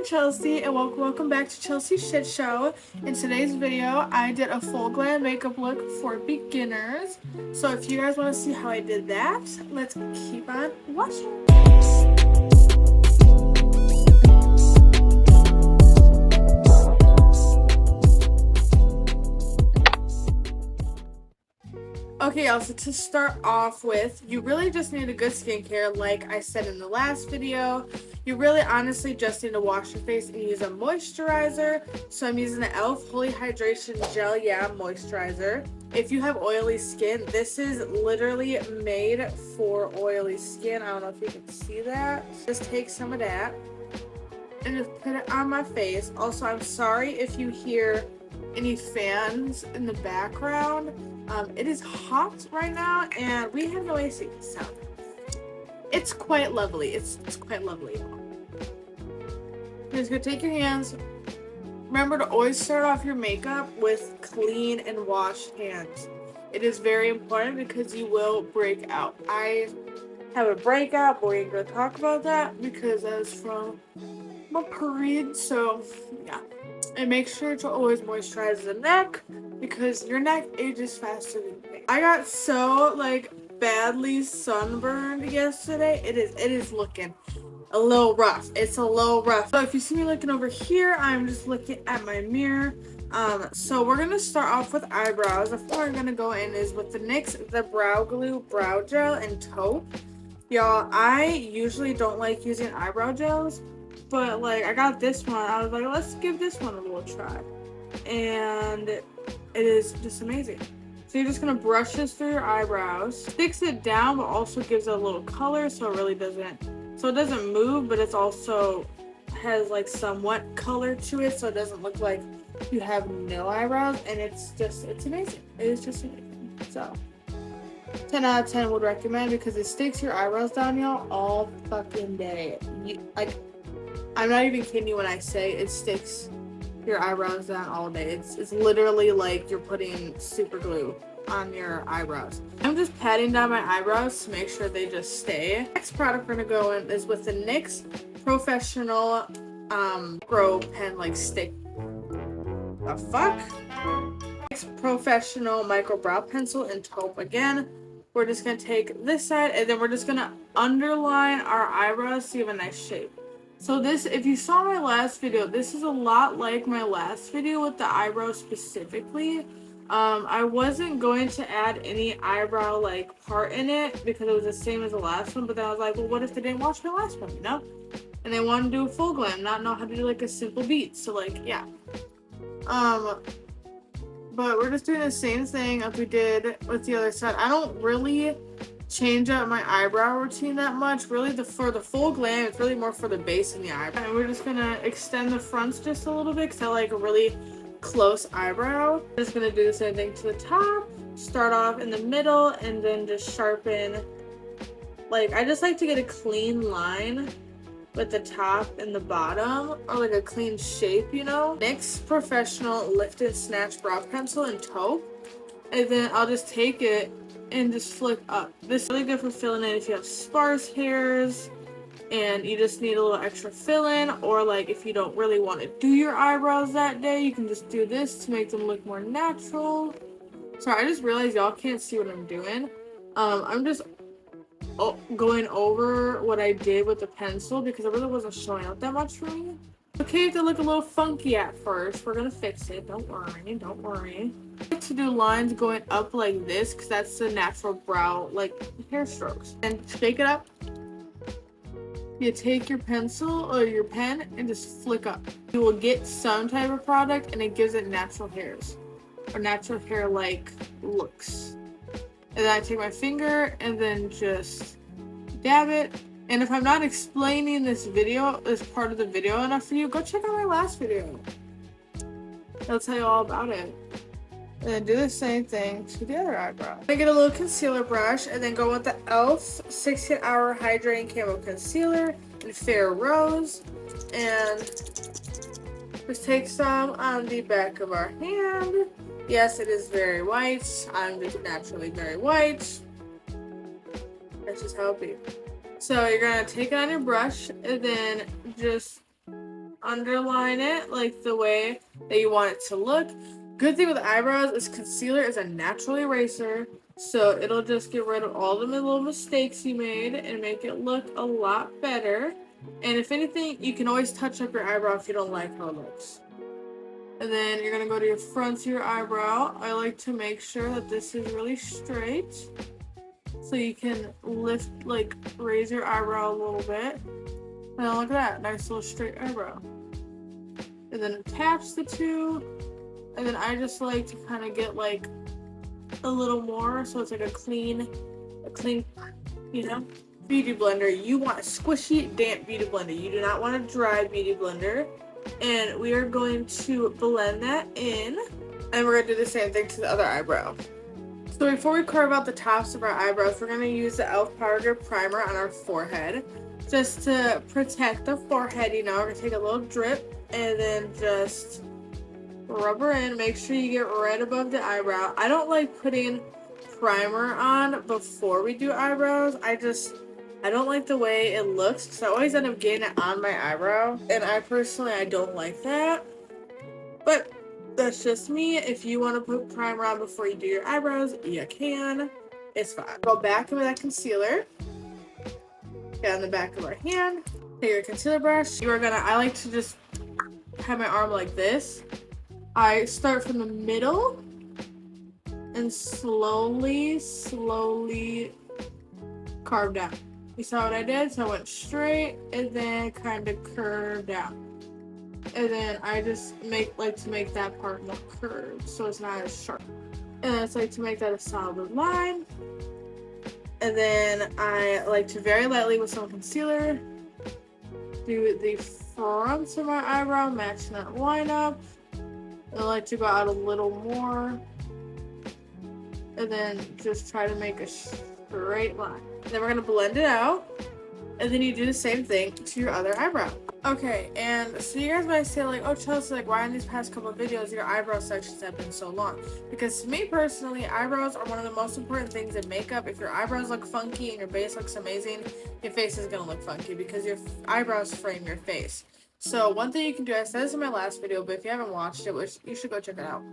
Chelsea, and welcome back to Chelsea's Shit Show. In today's video, I did a full glam makeup look for beginners. So if you guys want to see how I did that, let's keep on watching. Okay, y'all, so to start off with, you really just need a good skincare. Like I said in the last video, you really honestly just need to wash your face and use a moisturizer. So I'm using the e.l.f. Holy Hydration Gel Moisturizer. If you have oily skin, this is literally made for oily skin. I don't know if you can see that. Just take some of that and just put it on my face. Also, I'm sorry if you hear any fans in the background. It is hot right now and we have no AC, so it's quite lovely. It's quite lovely. You're just gonna take your hands. Remember to always start off your makeup with clean and washed hands. It is very important because you will break out. I have a breakout, but we ain't gonna talk about that because that was from my period, so yeah. And make sure to always moisturize the neck because your neck ages faster than you think. I got so badly sunburned yesterday. It is looking a little rough. It's a little rough. So if you see me looking over here, I'm just looking at my mirror. So we're gonna start off with eyebrows. The first we're gonna go in is with the NYX the Brow Glue Brow Gel and Taupe. Y'all, I usually don't like using eyebrow gels, but I got this one. I was like, let's give this one a little try. And it is just amazing. So you're just gonna brush this through your eyebrows. Sticks it down, but also gives it a little color, so it really doesn't, so it doesn't move, but it's also has somewhat color to it, so it doesn't look like you have no eyebrows, and it's amazing. It is just amazing. So 10 out of 10 would recommend because it sticks your eyebrows down, y'all, all fucking day. I'm not even kidding you when I say it sticks your eyebrows down all day. It's literally like you're putting super glue on your eyebrows. I'm just patting down my eyebrows to make sure they just stay. Next product we're gonna go in is with the NYX Professional Pro Pen stick. The fuck? NYX Professional Micro Brow Pencil in Taupe again. We're just gonna take this side and then we're just gonna underline our eyebrows to give a nice shape. So this, if you saw my last video, this is a lot like my last video with the eyebrows specifically. I wasn't going to add any eyebrow part in it because it was the same as the last one, but then I was like, well, what if they didn't watch my last one, you know? And they want to do a full glam, not know how to do a simple beat. So yeah. But we're just doing the same thing as we did with the other side. I don't really change up my eyebrow routine that much. Really, for the full glam, it's really more for the base and the eyebrow. And we're just gonna extend the fronts just a little bit because I like a really close eyebrow. Just gonna do the same thing to the top. Start off in the middle and then just sharpen. I just like to get a clean line with the top and the bottom, or a clean shape, you know. NYX Professional Lift and Snatch Brow Pencil in Taupe, and then I'll just take it and just flick up. This is really good for filling in if you have sparse hairs and you just need a little extra fill-in, or if you don't really want to do your eyebrows that day, you can just do this to make them look more natural. Sorry, I just realized y'all can't see what I'm doing. I'm just going over what I did with the pencil because it really wasn't showing out that much for me. Okay, to look a little funky at first. We're gonna fix it. Don't worry. Don't worry. I like to do lines going up like this because that's the natural brow hair strokes. And shake it up. You take your pencil or your pen and just flick up. You will get some type of product and it gives it natural hairs or natural hair looks. And then I take my finger and then just dab it. And if I'm not explaining this part of the video enough for you, go check out my last video. I'll tell you all about it. And then do the same thing to the other eyebrow. I get a little concealer brush and then go with the e.l.f. 16-Hour Hydrating Camo Concealer in Fair Rose. And just take some on the back of our hand. Yes, it is very white. I'm just naturally very white. That's just how it be. So you're gonna take it on your brush and then just underline it like the way that you want it to look. Good thing with eyebrows is concealer is a natural eraser, so it'll just get rid of all the little mistakes you made and make it look a lot better. And if anything, you can always touch up your eyebrow if you don't like how it looks. And then you're gonna go to your front of your eyebrow. I like to make sure that this is really straight, so you can lift, like, raise your eyebrow a little bit. And look at that, nice little straight eyebrow. And then attach the two. And then I just like to kind of get like a little more, so it's like a clean, you know, beauty blender. You want a squishy, damp beauty blender. You do not want a dry beauty blender. And we are going to blend that in. And we're gonna do the same thing to the other eyebrow. So before we carve out the tops of our eyebrows, we're gonna use the e.l.f. Power Grip Primer on our forehead. Just to protect the forehead, you know, we're gonna take a little drip and then just rub her in. Make sure you get right above the eyebrow. I don't like putting primer on before we do eyebrows. I don't like the way it looks, so I always end up getting it on my eyebrow, and I don't like that. But that's just me. If you want to put primer on before you do your eyebrows, you can. It's fine. Go back in with that concealer. Get on the back of our hand. Take your concealer brush. I like to just have my arm like this. I start from the middle and slowly carve down. You saw what I did? So I went straight and then kind of curved down. And then I just like to make that part more curved so it's not as sharp. And then it's like to make that a solid line. And then I like to very lightly with some concealer do the fronts of my eyebrow, matching that line up. I like to go out a little more. And then just try to make a straight line. And then we're going to blend it out. And then you do the same thing to your other eyebrow. Okay, and so you guys might say like, oh Chelsea, like why in these past couple of videos your eyebrow sections have been so long? Because to me personally, eyebrows are one of the most important things in makeup. If your eyebrows look funky and your base looks amazing, your face is going to look funky because your eyebrows frame your face. So one thing you can do, I said this in my last video, but if you haven't watched it, which you should go check it out.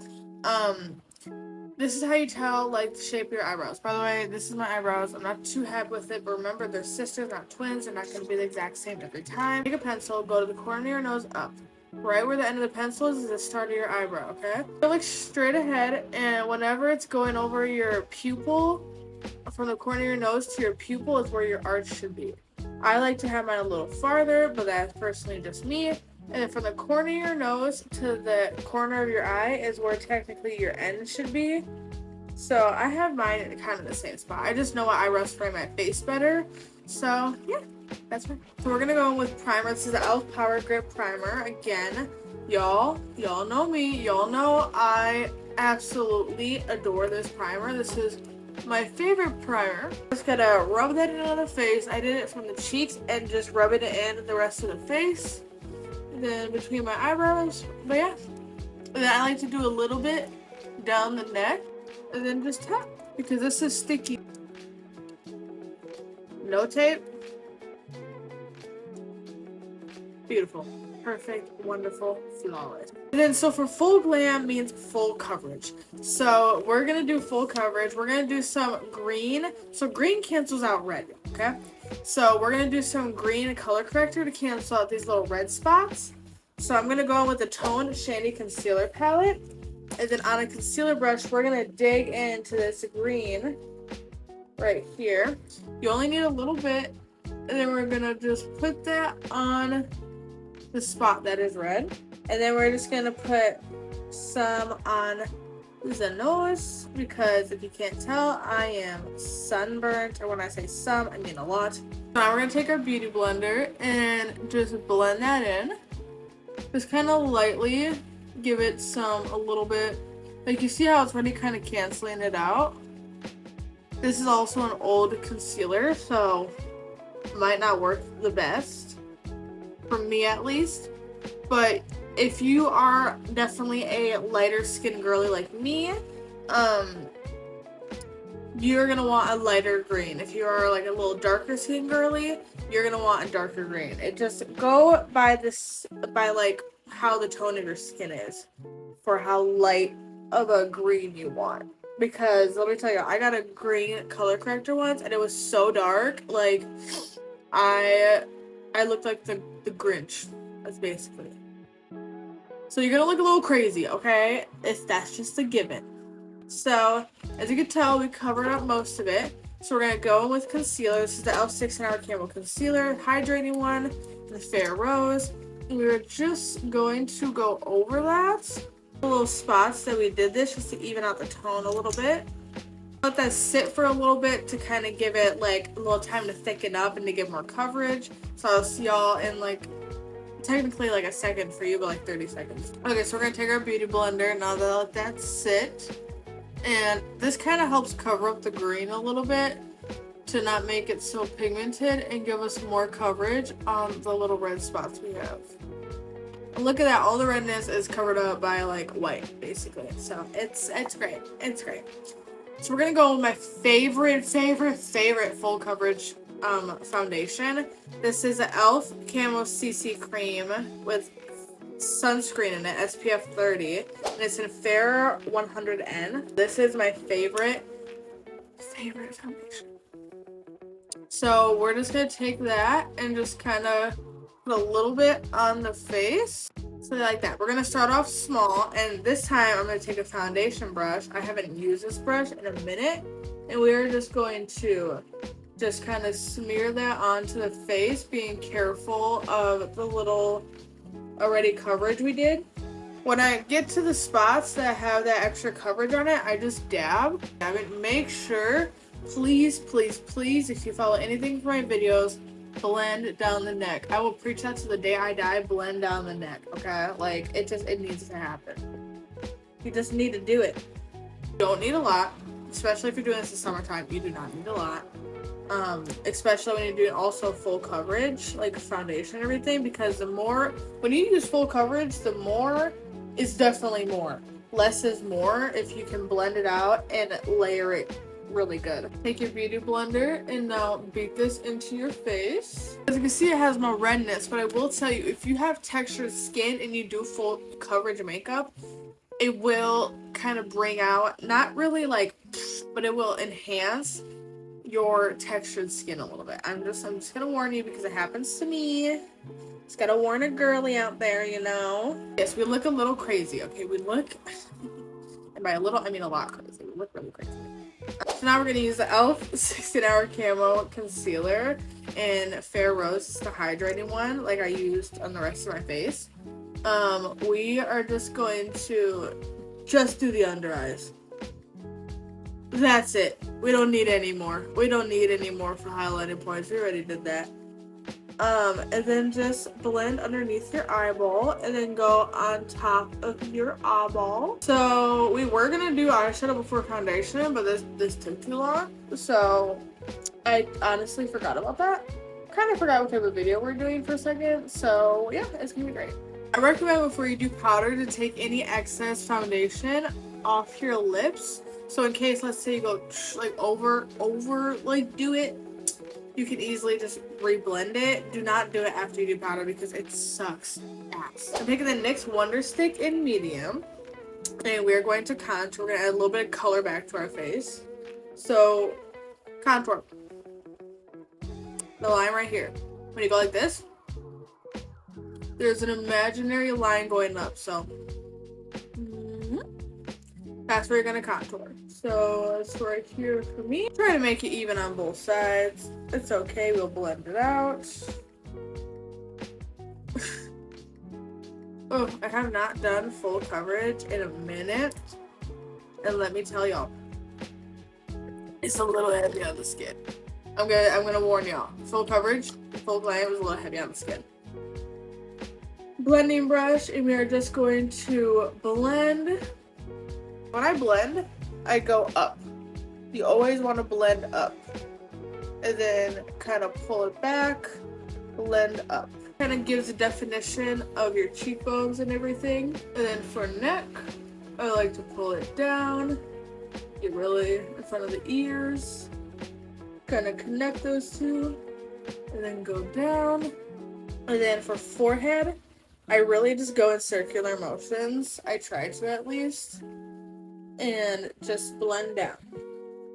This is how you tell like the shape of your eyebrows. By the way, this is my eyebrows. I'm not too happy with it, but remember they're sisters, not twins. They're not going to be the exact same every time. Take a pencil, go to the corner of your nose up. Right where the end of the pencil is the start of your eyebrow, okay? So look straight ahead, and whenever it's going over your pupil, from the corner of your nose to your pupil is where your arch should be. I like to have mine a little farther, but that's personally just me. And then from the corner of your nose to the corner of your eye is where technically your end should be. So I have mine in kind of the same spot. I just know what eyebrows frame my face better. So yeah, that's right. So we're gonna go in with primer. This is the e.l.f. Power Grip Primer. Again, y'all know me. Y'all know I absolutely adore this primer. This is my favorite primer. Just gotta rub that in on the face. I did it from the cheeks and just rub it in the rest of the face. And then between my eyebrows. But yeah. And then I like to do a little bit down the neck. And then just tap. Because this is sticky. No tape. Beautiful. Perfect, wonderful, flawless. And then so for full glam means full coverage. So we're gonna do full coverage. We're gonna do some green. So green cancels out red, okay? So we're gonna do some green color corrector to cancel out these little red spots. So I'm gonna go in with the Toned Shandy Concealer Palette. And then on a concealer brush, we're gonna dig into this green right here. You only need a little bit. And then we're gonna just put that on the spot that is red, and then we're just gonna put some on the nose because if you can't tell, I am sunburnt, or when I say some, I mean a lot. Now we're gonna take our beauty blender and just blend that in. Just kind of lightly give it a little bit, like you see how it's already kind of canceling it out. This is also an old concealer, so might not work the best. For me at least, but if you are definitely a lighter skin girly like me, you're gonna want a lighter green. If you are like a little darker skin girly, you're gonna want a darker green. It just go by this, by like how the tone of your skin is for how light of a green you want. Because let me tell you, I got a green color corrector once and it was so dark, like I looked like the Grinch. That's basically it. So you're gonna look a little crazy, okay? That's just a given. So as you can tell, we covered up most of it. So we're gonna go in with concealer. This is the e.l.f. 16-Hour Camo Concealer, hydrating one, the Fair Rose. And we were just going to go over that. The little spots that we did this just to even out the tone a little bit. Let that sit for a little bit to kind of give it like a little time to thicken up and to give more coverage. So I'll see y'all in like technically like a second for you, but like 30 seconds. Okay, so we're gonna take our beauty blender now that I let that sit. And this kind of helps cover up the green a little bit to not make it so pigmented and give us more coverage on the little red spots we have. And look at that, all the redness is covered up by like white basically. So it's great, it's great. So we're gonna go with my favorite full coverage foundation. This is an e.l.f. Camo CC Cream with sunscreen in it, SPF 30, and it's in Fair 100N. This is my favorite foundation. So we're just gonna take that and just kind of put a little bit on the face. So like that. We're gonna start off small, and this time I'm gonna take a foundation brush. I haven't used this brush in a minute, and we're just going to just kind of smear that onto the face, being careful of the little already coverage we did. When I get to the spots that have that extra coverage on it, I just dab it. Make sure, please, if you follow anything from my videos, blend down the neck. I will preach that to the day I die. Blend down the neck, okay? Like it needs to happen. You just need to do it. You don't need a lot, especially if you're doing this in summertime. You do not need a lot. Especially when you're doing also full coverage, like foundation and everything, because the more, when you use full coverage, the more is definitely more. Less is more if you can blend it out and layer it really good. Take your beauty blender and now beat this into your face. As you can see, it has more redness, but I will tell you, if you have textured skin and you do full coverage makeup, it will kind of bring out, not really like, but it will enhance your textured skin a little bit. I'm just gonna warn you because it happens to me. Just gotta warn a girly out there, you know. Yes, we look a little crazy, okay? We look, and by a little, I mean a lot crazy. We look really crazy. So now we're gonna use the e.l.f. 16-Hour Camo Concealer in Fair Rose. It's the hydrating one, like I used on the rest of my face. We are just going to just do the under eyes. That's it. We don't need any more. We don't need any more for highlighting points. We already did that. And then just blend underneath your eyeball and then go on top of your eyeball. So we were gonna do eyeshadow before foundation, but this took too long. So I honestly forgot about that. Kind of forgot what type of video we're doing for a second. So yeah, it's gonna be great. I recommend before you do powder to take any excess foundation off your lips. So in case, let's say you go like over like do it, you can easily just reblend it. Do not do it after you do powder because it sucks ass. I'm taking the NYX Wonder Stick in medium, and we're going to contour. We're gonna add a little bit of color back to our face. So contour. The line right here. When you go like this, there's an imaginary line going up. So that's where you're gonna contour. So it's right here for me. Try to make it even on both sides. It's okay, we'll blend it out. Oh, I have not done full coverage in a minute. And let me tell y'all, it's a little heavy on the skin. I'm gonna warn y'all. Full coverage, full glam is a little heavy on the skin. Blending brush, and we are just going to blend. When I blend, I go up. You always want to blend up. And then kind of pull it back, blend up. Kind of gives a definition of your cheekbones and everything. And then for neck, I like to pull it down Get really in front of the ears. Kind of connect those two. And then go down. And then for forehead, I really just go in circular motions. I try to at least. And just blend down.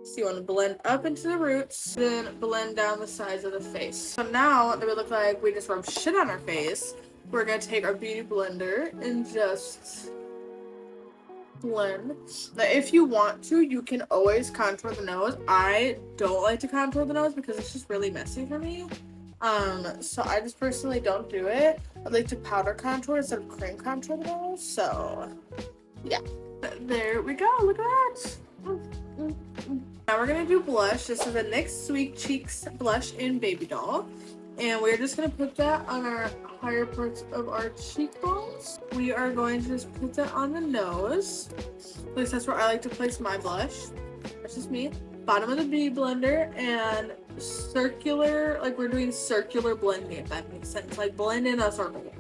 So you want to blend up into the roots, then blend down the sides of the face. So now that we look like we just rubbed shit on our face, we're going to take our beauty blender and just blend. Now if you want to, you can always contour the nose. I don't like to contour the nose because it's just really messy for me. So I just personally don't do it. I like to powder contour instead of cream contour the nose. So yeah, there we go. Look at that. Now we're gonna do blush. This is a NYX Sweet Cheeks blush in Baby Doll. And we're just gonna put that on our higher parts of our cheekbones. We are going to just put that on the nose. At least that's where I like to place my blush. That's just me. Bottom of the beauty blender and circular, like we're doing circular blending, if that makes sense. Like blend in a circle.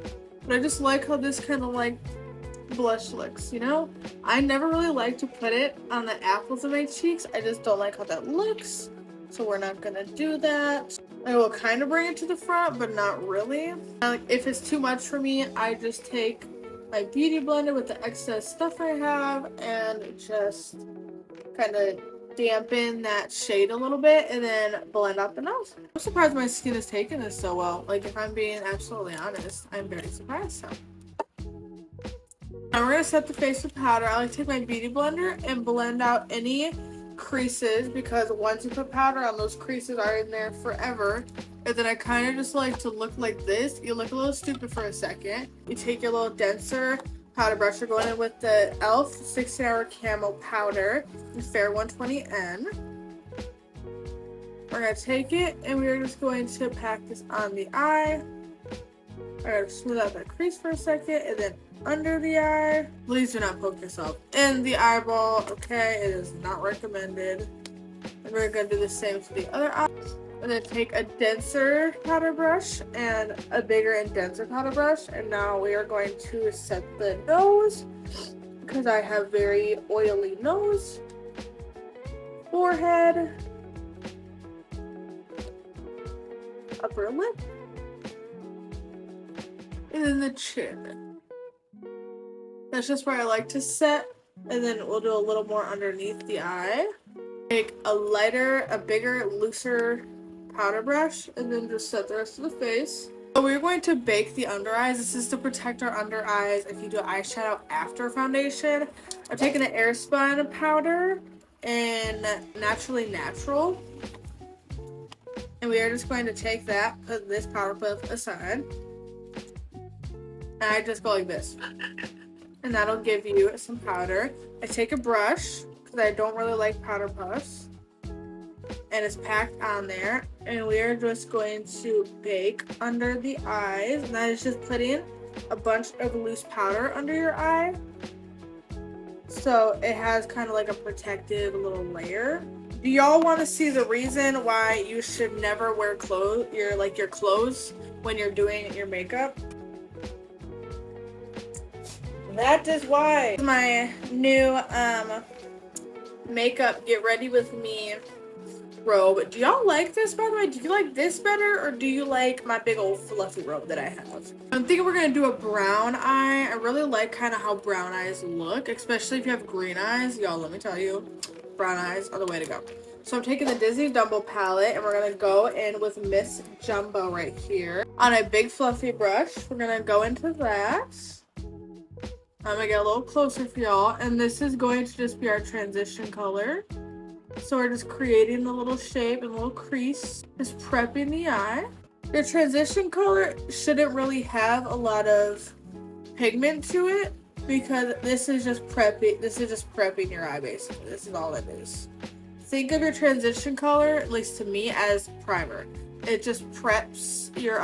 But I just like how this kind of like blush looks, you know? I never really like to put it on the apples of my cheeks. I just don't like how that looks. So we're not gonna do that. I will kind of bring it to the front, but not really. Like if it's too much for me, I just take my beauty blender with the excess stuff I have and just kind of dampen that shade a little bit and then blend out the nose. I'm surprised my skin is taking this so well. Like if I'm being absolutely honest, I'm very surprised. So now we're going to set the face with powder. I like to take my beauty blender and blend out any creases because once you put powder on, those creases are in there forever. And then I kind of just like to look like this. You look a little stupid for a second. You take your little denser powder brush. You're going in with the e.l.f. 16-hour camo powder in Fair 120N. We're going to take it and we're just going to pack this on the eye. I'm going to smooth out that crease for a second and then under the eye. Please do not poke yourself in the eyeball, okay? It is not recommended. And we're going to do the same to the other eye. And then take a denser powder brush and a bigger and denser powder brush. And now we are going to set the nose because I have very oily nose. Forehead. Upper lip. And then the chin. That's just where I like to set. And then we'll do a little more underneath the eye. Take a lighter, a bigger, looser powder brush and then just set the rest of the face. So we're going to bake the under eyes. This is to protect our under eyes if you do eyeshadow after foundation. I'm taking an Airspun powder in Naturally Natural. And we are just going to take that, put this powder puff aside. And I just go like this. And that'll give you some powder. I take a brush because I don't really like powder puffs. And it's packed on there, and we are just going to bake under the eyes. And that is just putting a bunch of loose powder under your eye, so it has kind of like a protective little layer. Do y'all want to see the reason why you should never wear clothes, your clothes when you're doing your makeup? That is why. My new makeup get ready with me robe. Do y'all like this, by the way? Do you like this better, or do you like my big old fluffy robe that I have? I'm thinking we're gonna do a brown eye. I really like kind of how brown eyes look, especially if you have green eyes. Y'all, let me tell you, brown eyes are the way to go. So I'm taking the Disney Dumbo palette, and we're gonna go in with Miss Jumbo right here on a big fluffy brush. We're gonna go into that. I'm gonna get a little closer for y'all, and this is going to just be our transition color. So we're just creating the little shape and little crease, just prepping the eye. Your transition color shouldn't really have a lot of pigment to it because this is just prepping your eye basically. This is all it is. Think of your transition color, at least to me, as primer. It just preps your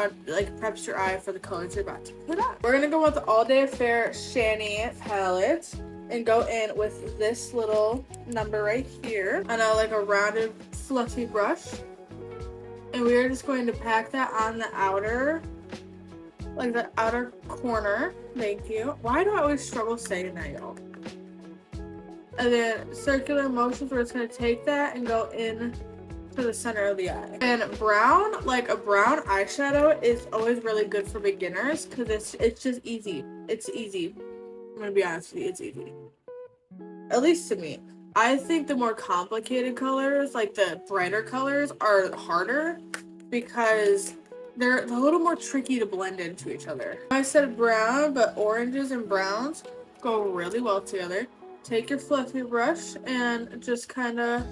eye for the colors you're about to put on. We're gonna go with the All Day Affair Shani palette and go in with this little number right here on a rounded fluffy brush. And we are just going to pack that on the outer, the outer corner. Thank you. Why do I always struggle saying that, y'all? And then circular motions, we're just going to take that and go in to the center of the eye. And brown, like a brown eyeshadow is always really good for beginners because it's just easy. It's easy. I'm going to be honest with you, it's easy. At least to me. I think the more complicated colors, like the brighter colors, are harder because they're a little more tricky to blend into each other. I said brown, but oranges and browns go really well together. Take your fluffy brush and just kind of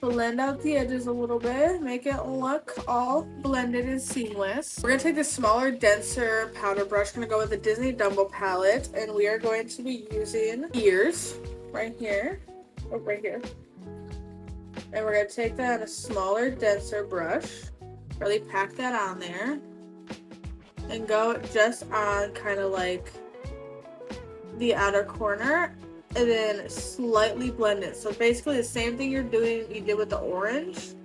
blend out the edges a little bit. Make it look all blended and seamless. We're going to take this smaller, denser powder brush. We're going to go with the Disney Dumbo palette. And we are going to be using ears right here. Oh, right here. And we're going to take that on a smaller, denser brush. Really pack that on there. And go just on kind of like the outer corner. And then slightly blend it. So basically the same thing you did with the orange,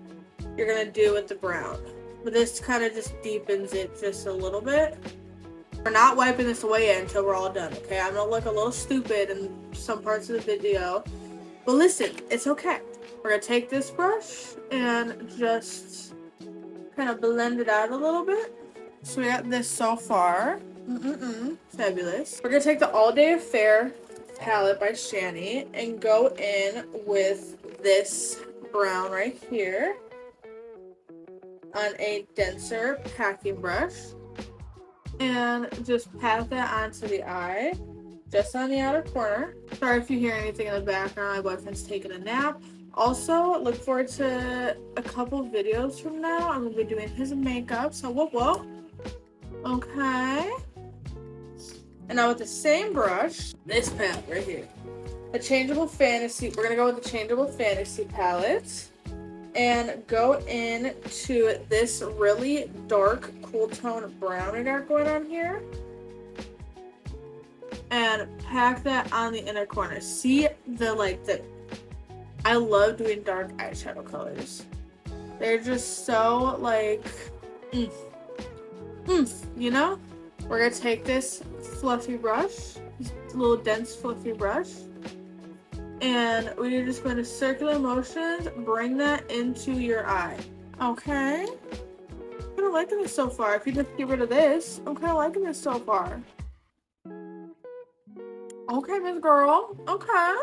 you're gonna do with the brown. But this kind of just deepens it just a little bit. We're not wiping this away yet until we're all done, okay? I'm gonna look a little stupid in some parts of the video. But listen, it's okay. We're gonna take this brush and just kind of blend it out a little bit. So we got this so far. Fabulous. We're gonna take the All Day Affair palette by Shani and go in with this brown right here on a denser packing brush and just pat that onto the eye just on the outer corner. Sorry if you hear anything in the background, my boyfriend's taking a nap. Also, look forward to a couple videos from now. I'm gonna be doing his makeup, so whoa. Okay. And now with the same brush, this palette right here, the Changeable Fantasy, we're gonna go with the Changeable Fantasy palette and go into this really dark, cool tone brown I got going on here and pack that on the inner corner. See I love doing dark eyeshadow colors. They're just so you know? We're gonna take this fluffy brush, this little dense fluffy brush, and we're just going to circular motions, bring that into your eye. Okay? I'm kind of liking this so far. If you just get rid of this, I'm kind of liking this so far. Okay, Miss Girl. Okay.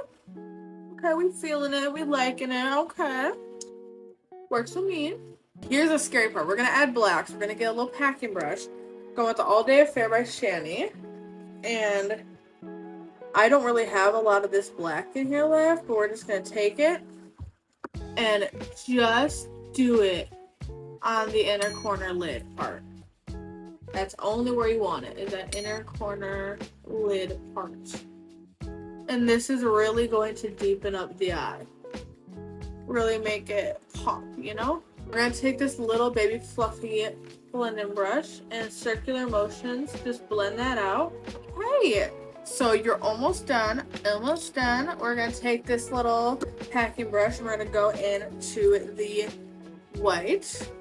Okay, we feeling it. We liking it. Okay. Works for me. Here's the scary part. We're going to add blacks. We're going to get a little packing brush. Go with the All Day Affair by Shani. And I don't really have a lot of this black in here left, but we're just going to take it and just do it on the inner corner lid part. That's only where you want it, is that inner corner lid part. And this is really going to deepen up the eye. Really make it pop, you know? We're going to take this little baby fluffy blending brush and circular motions, just blend that out. Okay, so you're almost done, almost done. We're going to take this little packing brush and we're going to go into the white.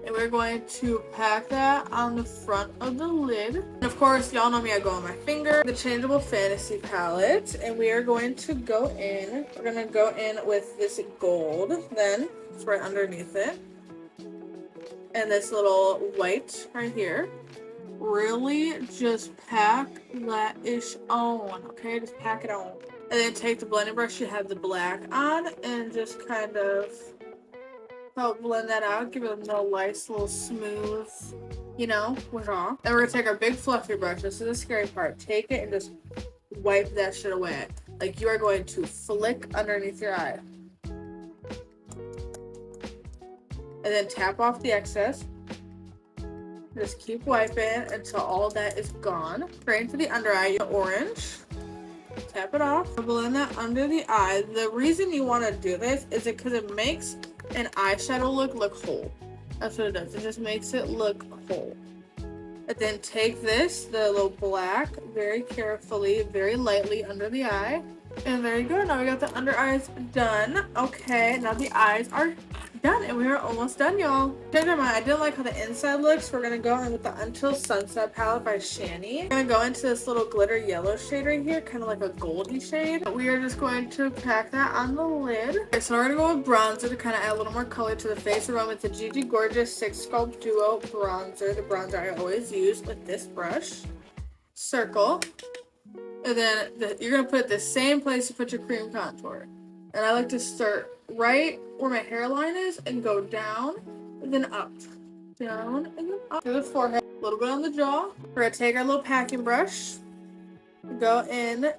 And we're going to pack that on the front of the lid. And of course, y'all know me, I go on my finger. The Changeable Fantasy palette. And we are going to go in. We're going to go in with this gold. Then, it's right underneath it. And this little white right here. Really just pack that ish on. Okay, just pack it on. And then take the blending brush you have the black on. And just kind of help blend that out, give it a little nice, little smooth, you know, wash. Then we're gonna take our big fluffy brush. This is the scary part. Take it and just wipe that shit away. Like you are going to flick underneath your eye. And then tap off the excess. Just keep wiping until all that is gone. Straight into the under eye, orange. Tap it off. Blend that under the eye. The reason you want to do this is because it makes an eyeshadow look whole. That's what it does. It just makes it look whole. And then take this, the little black, very carefully, very lightly under the eye. And there you go. Now we got the under eyes done. Okay, now the eyes are done, and we are almost done, y'all. Never mind, I didn't like how the inside looks. We're gonna go in with the Until Sunset palette by Shani. I'm gonna go into this little glitter yellow shade right here, kind of like a goldy shade. We are just going to pack that on the lid. Okay, so we're gonna go with bronzer to kind of add a little more color to the face. We're going with the Gigi Gorgeous 6 Sculpt Duo bronzer, the bronzer I always use with this brush. Circle. And then you're gonna put it the same place you put your cream contour. And I like to start right where my hairline is and go down and then up. Down and then up. To the forehead, a little bit on the jaw. We're gonna take our little packing brush, go in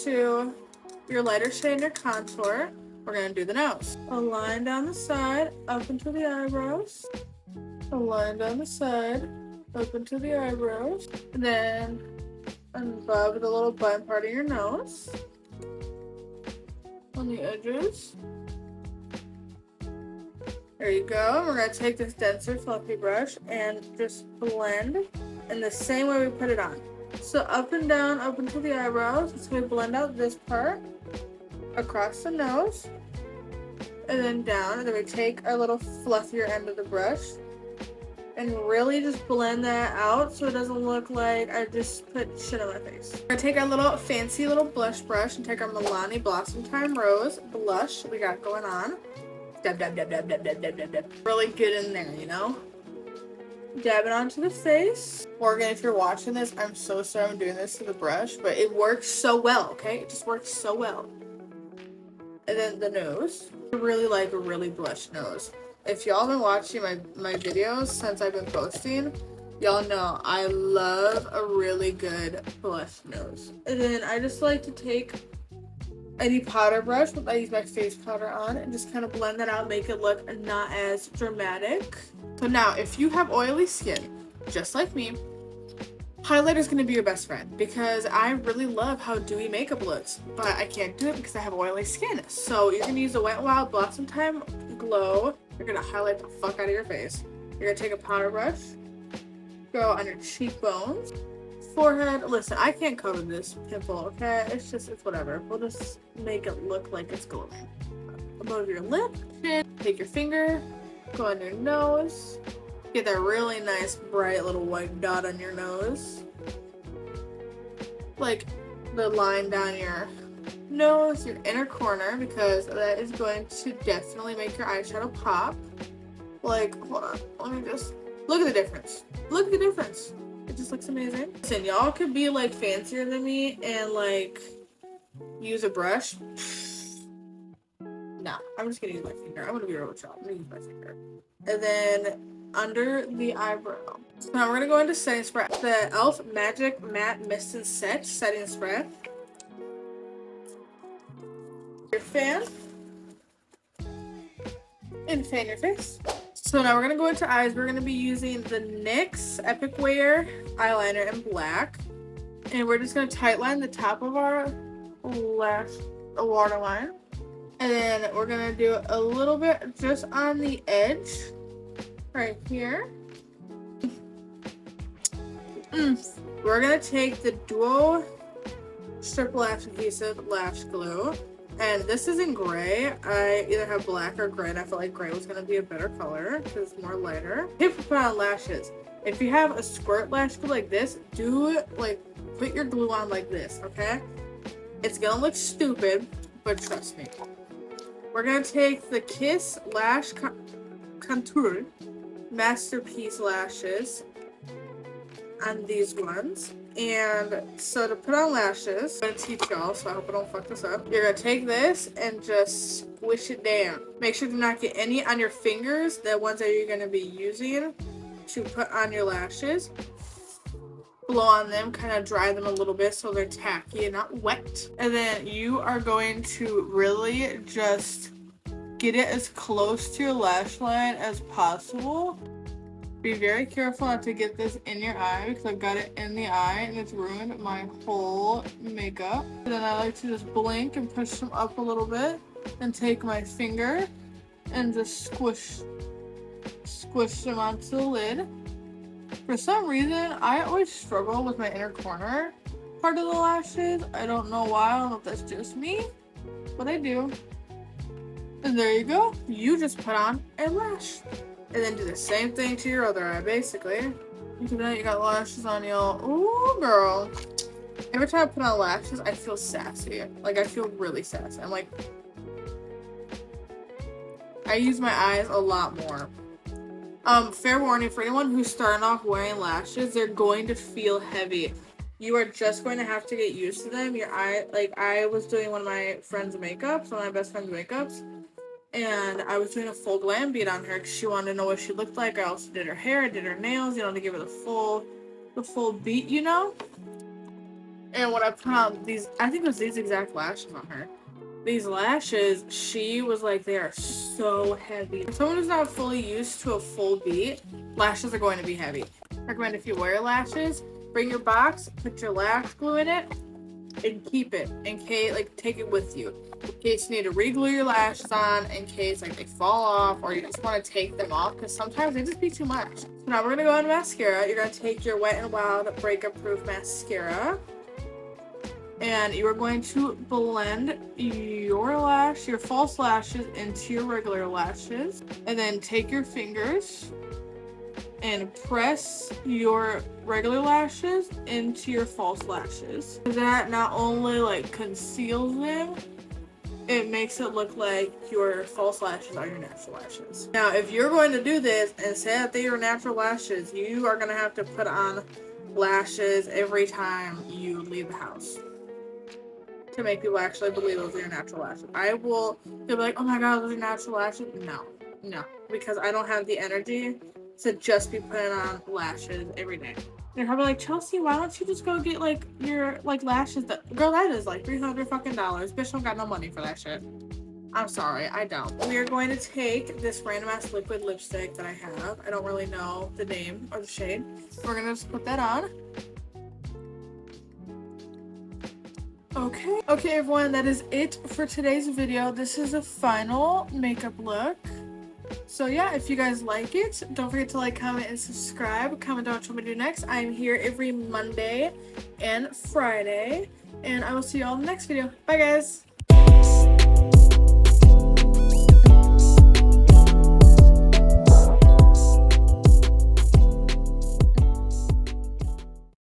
to your lighter shade and your contour. We're gonna do the nose. A line down the side, up into the eyebrows. A line down the side, up into the eyebrows. And then above the little button part of your nose. On the edges. There you go. We're going to take this denser fluffy brush and just blend in the same way we put it on. So up and down, up into the eyebrows. So we blend out this part across the nose and then down. And then we take our little fluffier end of the brush and really just blend that out so it doesn't look like I just put shit on my face. We're gonna take our little fancy little blush brush and take our Milani Blossom Time Rose blush we got going on. Dab, dab, dab, dab, dab, dab, dab, dab, dab. Really good in there, you know? Dab it onto the face. Morgan, if you're watching this, I'm so sorry I'm doing this to the brush, but it works so well, okay? It just works so well. And then the nose. I really like a really blush nose. If y'all been watching my videos since I've been posting, y'all know I love a really good blush nose. And then I just like to take any powder brush, I use my face powder on, and just kind of blend that out, make it look not as dramatic. So now, if you have oily skin, just like me, highlighter is going to be your best friend because I really love how dewy makeup looks, but I can't do it because I have oily skin. So you're going to use the Wet n Wild Blossom Time Glow. You're going to highlight the fuck out of your face. You're going to take a powder brush, go on your cheekbones, forehead. Listen, I can't cover this pimple, okay? It's whatever. We'll just make it look like it's glowing. Above your lip, chin, take your finger, go on your nose, get that really nice bright little white dot on your nose. Like the line down your nose, your inner corner, because that is going to definitely make your eyeshadow pop. Like, hold on, let me just look at the difference. Look at the difference. It just looks amazing. Listen, y'all could be like fancier than me and like use a brush. Nah, I'm just gonna use my finger. I'm gonna be real with y'all. I'm gonna use my finger. And then under the eyebrow. So now we're gonna go into setting spray. The e.l.f. Magic Matte Mist and Set setting spray. Your fan. And fan your face. So now we're going to go into eyes. We're going to be using the NYX Epic Wear eyeliner in black. And we're just going to tightline the top of our waterline. And then we're going to do a little bit just on the edge. Right here. We're going to take the Duo Strip Lash Adhesive Lash Glue. And this is in gray. I either have black or gray, and I felt like gray was going to be a better color because it's more lighter. Tip for put on lashes. If you have a squirt lash glue like this, put your glue on like this, okay? It's going to look stupid, but trust me. We're going to take the Kiss Lash Contour Masterpiece Lashes on these ones. And so to put on lashes, I'm going to teach y'all, so I hope I don't fuck this up. You're going to take this and just squish it down. Make sure to not get any on your fingers, the ones that you're going to be using to put on your lashes. Blow on them, kind of dry them a little bit so they're tacky and not wet. And then you are going to really just get it as close to your lash line as possible. Be very careful not to get this in your eye because I've got it in the eye and it's ruined my whole makeup. And then I like to just blink and push them up a little bit and take my finger and just squish them onto the lid. For some reason, I always struggle with my inner corner part of the lashes. I don't know why. I don't know if that's just me, but I do. And there you go. You just put on a lash. And then do the same thing to your other eye, basically. Look at that, you got lashes on, y'all. Ooh, girl. Every time I put on lashes, I feel sassy. Like, I feel really sassy. I'm like, I use my eyes a lot more. Fair warning, for anyone who's starting off wearing lashes, they're going to feel heavy. You are just going to have to get used to them. Your eye, like, I was doing one of my friend's makeups, one of my best friend's makeups, and I was doing a full glam beat on her because she wanted to know what she looked like. I also did her hair, I did her nails, you know, to give her the full beat, you know? And when I put on these, I think it was these exact lashes on her. These lashes, she was like, they are so heavy. For someone who's not fully used to a full beat, lashes are going to be heavy. I recommend if you wear lashes, bring your box, put your lash glue in it, and keep it in case, like, take it with you. In case you need to re-glue your lashes on, in case, like, they fall off, or you just want to take them off, because sometimes they just be too much. So now we're going to go on mascara. You're going to take your Wet n Wild Breakup Proof Mascara. And you are going to blend your false lashes into your regular lashes. And then take your fingers and press your regular lashes into your false lashes. That not only like conceals them, it makes it look like your false lashes are your natural lashes. Now, if you're going to do this and say that they are natural lashes, you are going to have to put on lashes every time you leave the house to make people actually believe those are your natural lashes. They'll be like, oh my god, those are natural lashes. No, because I don't have the energy to just be putting on lashes every day. You're probably like, Chelsea, why don't you just go get like your like lashes? Girl, that is like $300 fucking dollars. Bitch, don't got no money for that shit. I'm sorry, I don't. We are going to take this random ass liquid lipstick that I have. I don't really know the name or the shade. We're gonna just put that on. Okay everyone, that is it for today's video. This is a final makeup look. So yeah, if you guys like it, don't forget to like, comment, and subscribe. Comment down what you want me to do next. I'm here every Monday and Friday, and I will see you all in the next video. Bye guys!